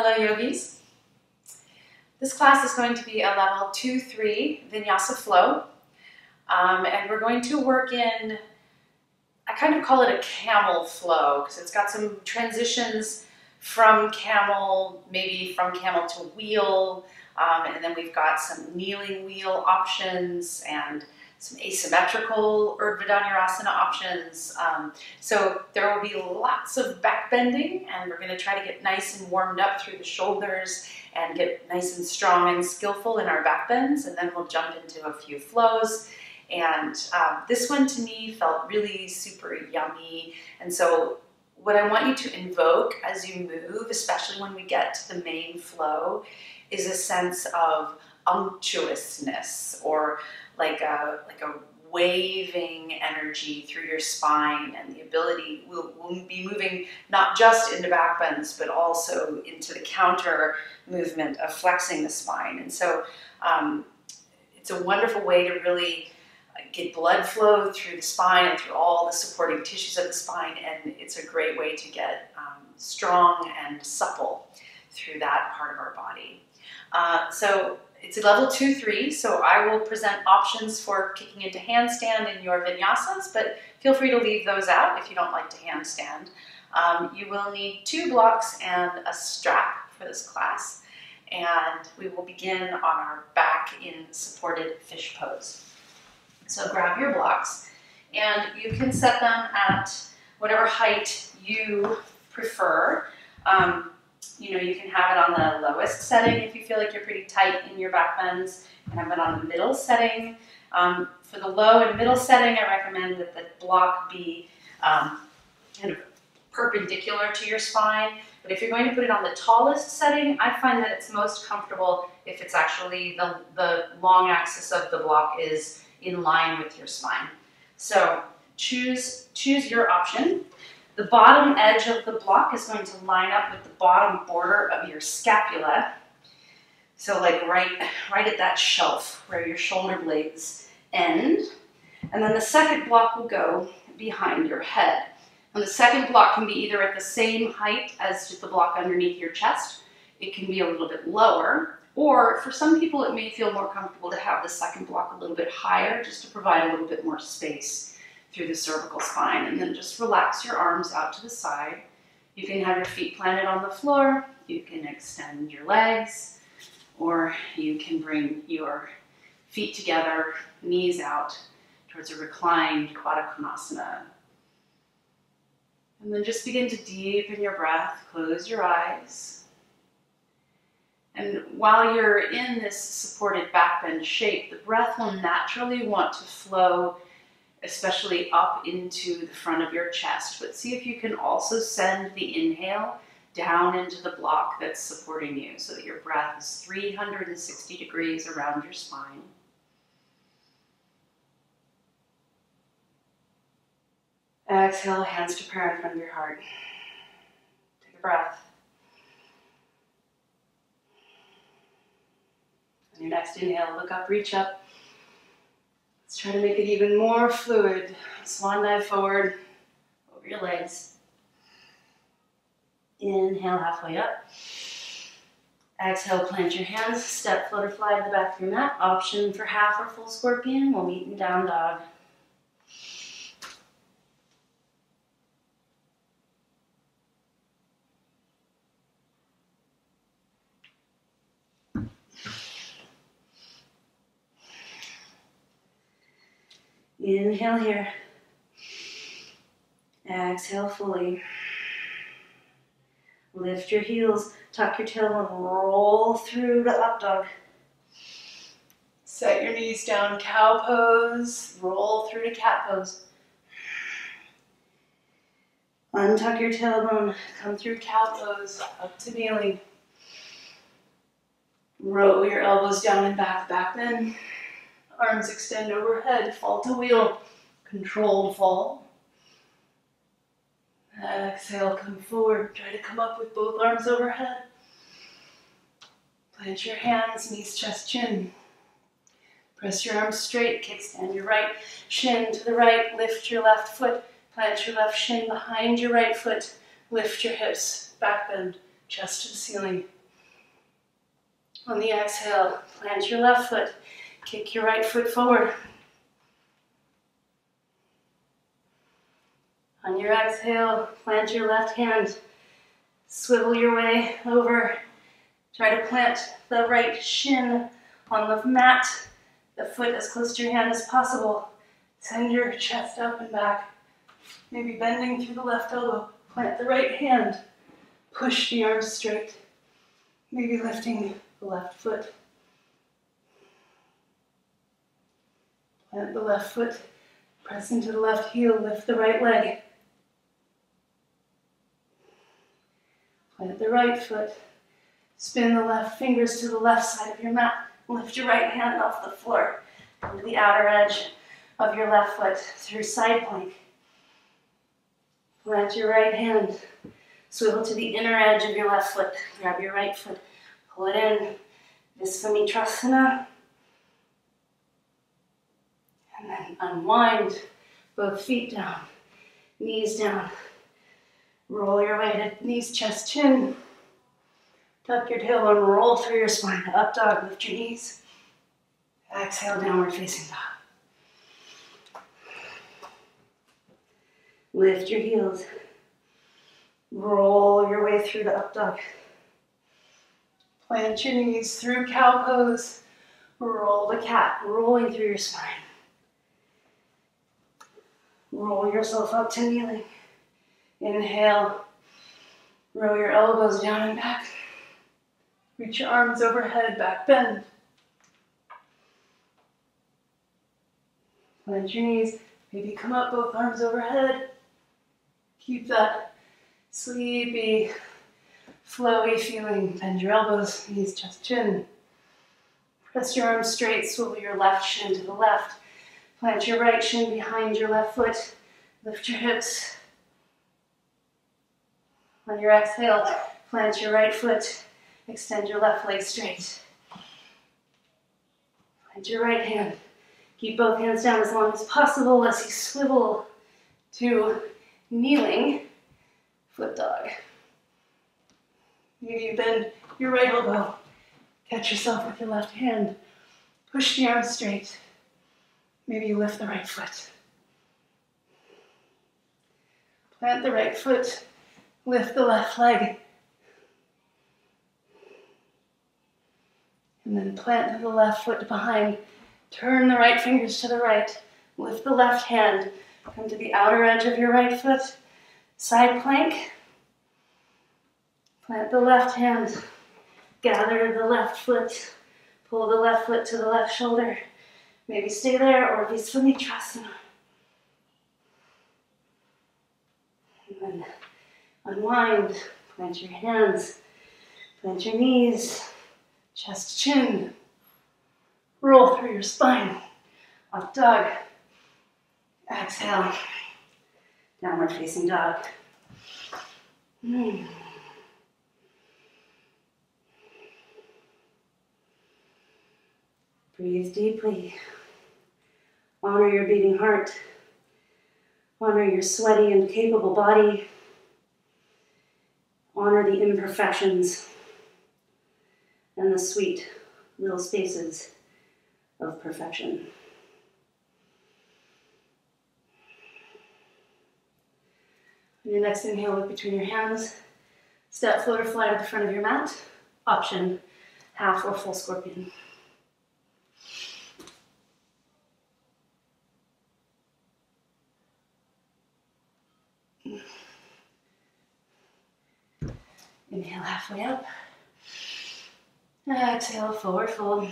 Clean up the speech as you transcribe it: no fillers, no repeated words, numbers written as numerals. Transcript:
Hello yogis. This class is going to be a level 2-3 Vinyasa flow. And we're going to work in, I kind of call it a camel flow because it's got some transitions from camel, maybe from camel to wheel, and then we've got some kneeling wheel options and some asymmetrical Urdhva options. So there will be lots of back bending, and we're going to try to get nice and warmed up through the shoulders and get nice and strong and skillful in our back bends, and then we'll jump into a few flows. And this one to me felt really super yummy, and so what I want you to invoke as you move, especially when we get to the main flow, is a sense of unctuousness, or like a waving energy through your spine, and the ability, we'll be moving not just into back bends, but also into the counter movement of flexing the spine. And so it's a wonderful way to really get blood flow through the spine and through all the supporting tissues of the spine, and it's a great way to get strong and supple through that part of our body. So it's a level 2-3, so I will present options for kicking into handstand in your vinyasas, but feel free to leave those out if you don't like to handstand. You will need 2 blocks and a strap for this class, and we will begin on our back in supported fish pose. So grab your blocks, and you can set them at whatever height you prefer. You know, you can have it on the lowest setting if you feel like you're pretty tight in your back bends. You can have it on the middle setting. For the low and middle setting, I recommend that the block be kind of perpendicular to your spine. But if you're going to put it on the tallest setting, I find that it's most comfortable if it's actually the long axis of the block is in line with your spine. So choose your option. The bottom edge of the block is going to line up with the bottom border of your scapula. So like right at that shelf where your shoulder blades end. And then the second block will go behind your head. And the second block can be either at the same height as the block underneath your chest. It can be a little bit lower. Or for some people, it may feel more comfortable to have the second block a little bit higher, just to provide a little bit more space through the cervical spine. And then just relax your arms out to the side. You can have your feet planted on the floor. You can extend your legs, or you can bring your feet together, knees out towards a reclined Baddha Konasana. And then just begin to deepen your breath. Close your eyes. And while you're in this supported back bend shape, the breath will naturally want to flow, especially up into the front of your chest. But see if you can also send the inhale down into the block that's supporting you, so that your breath is 360 degrees around your spine. Exhale, hands to prayer in front of your heart. Take a breath. On your next inhale, look up, reach up. Let's try to make it even more fluid. Swan dive forward over your legs. Inhale, halfway up. Exhale, plant your hands. Step, flutter, fly to the back of your mat. Option for half or full scorpion. We'll meet in down dog. Inhale here. Exhale fully. Lift your heels, tuck your tailbone, roll through to up dog. Set your knees down, cow pose, roll through to cat pose. Untuck your tailbone, come through cow pose, up to kneeling. Roll your elbows down and back, back bend. Arms extend overhead, fall to wheel, controlled fall. Exhale, come forward, try to come up with both arms overhead. Plant your hands, knees, chest, chin. Press your arms straight, kickstand your right shin to the right, lift your left foot, plant your left shin behind your right foot, lift your hips, back bend, chest to the ceiling. On the exhale, plant your left foot, kick your right foot forward. On your exhale, plant your left hand, swivel your way over. Try to plant the right shin on the mat, the foot as close to your hand as possible. Send your chest up and back, maybe bending through the left elbow. Plant the right hand, push the arms straight, maybe lifting the left foot. Plant the left foot, press into the left heel, lift the right leg. Plant the right foot, spin the left fingers to the left side of your mat, lift your right hand off the floor. Come to the outer edge of your left foot through side plank. Plant your right hand, swivel to the inner edge of your left foot. Grab your right foot, pull it in, Visvamitrasana. And then unwind, both feet down, knees down. Roll your way to knees, chest, chin. Tuck your tailbone, roll through your spine. Up dog, lift your knees. Exhale, downward facing dog. Lift your heels. Roll your way through the up dog. Plant your knees through cow pose. Roll the cat, rolling through your spine. Roll yourself up to kneeling. Inhale. Roll your elbows down and back. Reach your arms overhead, back bend. Plant your knees. Maybe come up, both arms overhead. Keep that sleepy, flowy feeling. Bend your elbows, knees, chest, chin. Press your arms straight, swivel your left shin to the left. Plant your right shin behind your left foot. Lift your hips. On your exhale, plant your right foot. Extend your left leg straight. Plant your right hand. Keep both hands down as long as possible as you swivel to kneeling foot dog. Maybe you bend your right elbow. Catch yourself with your left hand. Push the arms straight. Maybe you lift the right foot. Plant the right foot. Lift the left leg. And then plant the left foot behind. Turn the right fingers to the right. Lift the left hand. Come to the outer edge of your right foot. Side plank. Plant the left hand. Gather the left foot. Pull the left foot to the left shoulder. Maybe stay there or Visvamitrasana. And then unwind. Plant your hands. Plant your knees. Chest, chin. Roll through your spine. Up dog. Exhale. Downward facing dog. Breathe deeply. Honor your beating heart. Honor your sweaty and capable body. Honor the imperfections and the sweet little spaces of perfection. On your next inhale, look between your hands. Step, float, or fly to the front of your mat. Option, half or full scorpion. Inhale halfway up. Exhale, forward fold.